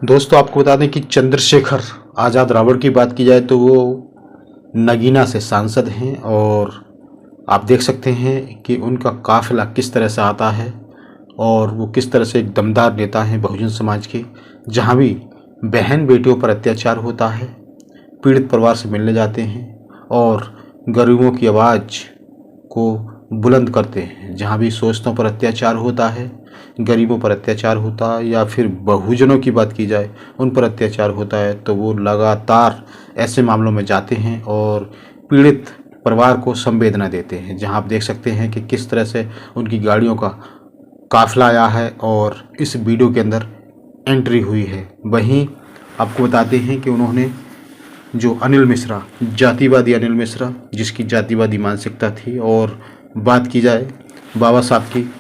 दोस्तों आपको बता दें कि चंद्रशेखर आज़ाद रावण की बात की जाए तो वो नगीना से सांसद हैं और आप देख सकते हैं कि उनका काफ़िला किस तरह से आता है और वो किस तरह से एक दमदार नेता हैं बहुजन समाज के। जहाँ भी बहन बेटियों पर अत्याचार होता है, पीड़ित परिवार से मिलने जाते हैं और गरीबों की आवाज़ को बुलंद करते हैं। जहाँ भी शोषितों पर अत्याचार होता है, गरीबों पर अत्याचार होता है या फिर बहुजनों की बात की जाए उन पर अत्याचार होता है तो वो लगातार ऐसे मामलों में जाते हैं और पीड़ित परिवार को संवेदना देते हैं। जहाँ आप देख सकते हैं कि किस तरह से उनकी गाड़ियों का काफिला आया है और इस वीडियो के अंदर एंट्री हुई है। वहीं आपको बताते हैं कि उन्होंने जो अनिल मिश्रा, जातिवादी अनिल मिश्रा, जिसकी जातिवादी मानसिकता थी, और बात की जाए बाबा साहब की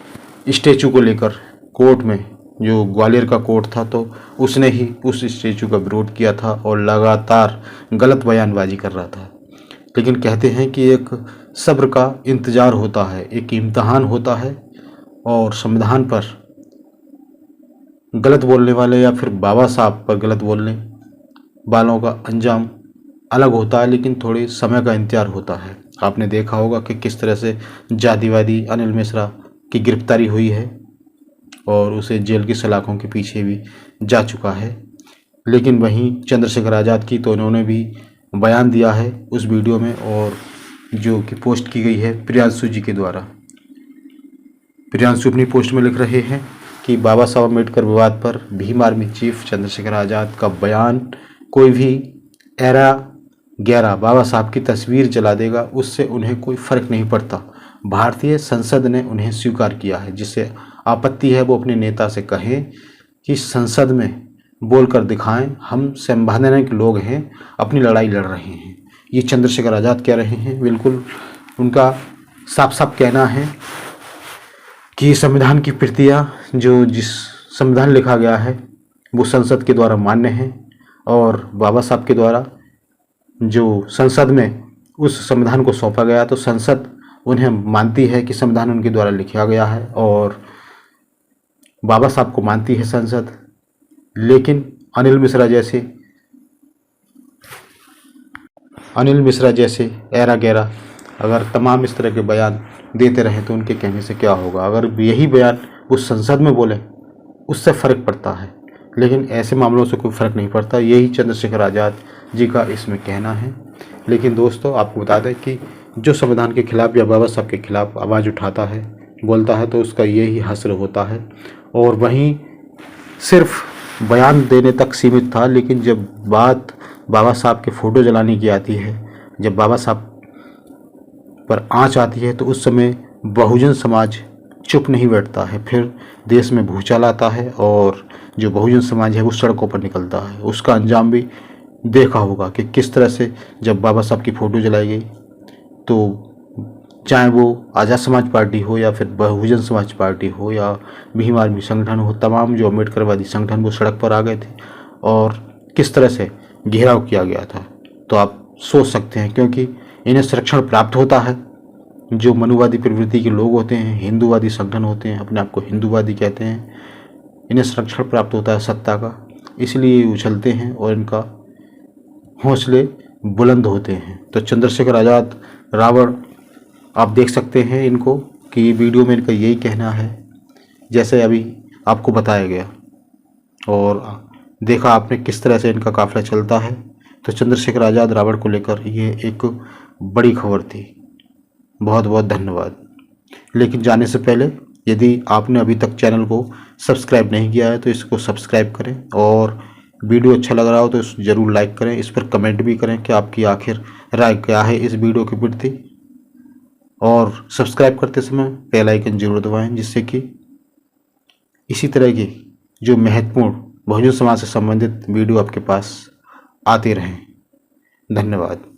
स्टैचू को लेकर कोर्ट में, जो ग्वालियर का कोर्ट था, तो उसने ही उस स्टैचू का विरोध किया था और लगातार गलत बयानबाजी कर रहा था। लेकिन कहते हैं कि एक सब्र का इंतज़ार होता है, एक इम्तहान होता है और संविधान पर गलत बोलने वाले या फिर बाबा साहब पर गलत बोलने वालों का अंजाम अलग होता है, लेकिन थोड़े समय का इंतजार होता है। आपने देखा होगा कि किस तरह से जातिवादी अनिल मिश्रा की गिरफ्तारी हुई है और उसे जेल की सलाखों के पीछे भी जा चुका है। लेकिन वहीं चंद्रशेखर आज़ाद की तो उन्होंने भी बयान दिया है उस वीडियो में, और जो कि पोस्ट की गई है प्रियांशु जी के द्वारा। प्रियांशु अपनी पोस्ट में लिख रहे हैं कि बाबा साहब अम्बेडकर विवाद पर भीम आर्मी चीफ चंद्रशेखर आज़ाद का बयान कोई भी एरा गैरा बाबा साहब की तस्वीर जला देगा, उससे उन्हें कोई फर्क नहीं पड़ता। भारतीय संसद ने उन्हें स्वीकार किया है। जिससे आपत्ति है वो अपने नेता से कहें कि संसद में बोलकर दिखाएं, हम संवैधानिक लोग हैं, अपनी लड़ाई लड़ रहे हैं। ये चंद्रशेखर आज़ाद कह रहे हैं। बिल्कुल उनका साफ साफ कहना है कि संविधान की प्रतियां, जो जिस संविधान लिखा गया है वो संसद के द्वारा मान्य है और बाबा साहब के द्वारा जो संसद में उस संविधान को सौंपा गया, तो संसद उन्हें मानती है कि संविधान उनके द्वारा लिखा गया है और बाबा साहब को मानती है संसद। लेकिन अनिल मिश्रा जैसे ऐरा गैरा अगर तमाम इस तरह के बयान देते रहे तो उनके कहने से क्या होगा। अगर यही बयान उस संसद में बोले उससे फ़र्क पड़ता है, लेकिन ऐसे मामलों से कोई फ़र्क नहीं पड़ता। यही चंद्रशेखर आज़ाद जी का इसमें कहना है। लेकिन दोस्तों आपको बता दें कि जो संविधान के खिलाफ़ या बाबा साहब के खिलाफ़ आवाज़ उठाता है, बोलता है, तो उसका यही हश्र होता है। और वहीं सिर्फ बयान देने तक सीमित था, लेकिन जब बात बाबा साहब के फ़ोटो जलाने की आती है, जब बाबा साहब पर आँच आती है, तो उस समय बहुजन समाज चुप नहीं बैठता है। फिर देश में भूचाल आता है और जो बहुजन समाज है वो सड़कों पर निकलता है। उसका अंजाम भी देखा होगा कि किस तरह से जब बाबा साहब की फ़ोटो जलाई गई, तो चाहे वो आज़ाद समाज पार्टी हो या फिर बहुजन समाज पार्टी हो या भीम आर्मी संगठन हो, तमाम जो अम्बेडकरवादी संगठन वो सड़क पर आ गए थे और किस तरह से घेराव किया गया था। तो आप सोच सकते हैं, क्योंकि इन्हें संरक्षण प्राप्त होता है। जो मनुवादी प्रवृत्ति के लोग होते हैं, हिंदूवादी संगठन होते हैं, अपने आप को हिंदूवादी कहते हैं, इन्हें संरक्षण प्राप्त होता है सत्ता का, इसलिए उछलते हैं और इनका हौसले बुलंद होते हैं। तो चंद्रशेखर आज़ाद रावण आप देख सकते हैं इनको कि ये वीडियो में इनका यही कहना है जैसे अभी आपको बताया गया, और देखा आपने किस तरह से इनका काफिला चलता है। तो चंद्रशेखर आज़ाद रावण को लेकर ये एक बड़ी खबर थी। बहुत बहुत धन्यवाद। लेकिन जाने से पहले यदि आपने अभी तक चैनल को सब्सक्राइब नहीं किया है तो इसको सब्सक्राइब करें, और वीडियो अच्छा लग रहा हो तो इस ज़रूर लाइक करें। इस पर कमेंट भी करें कि आपकी आखिर राय क्या है इस वीडियो के प्रति, और सब्सक्राइब करते समय बेल आइकन जरूर दबाएं, जिससे कि इसी तरह की जो महत्वपूर्ण बहुजन समाज से संबंधित वीडियो आपके पास आते रहें। धन्यवाद।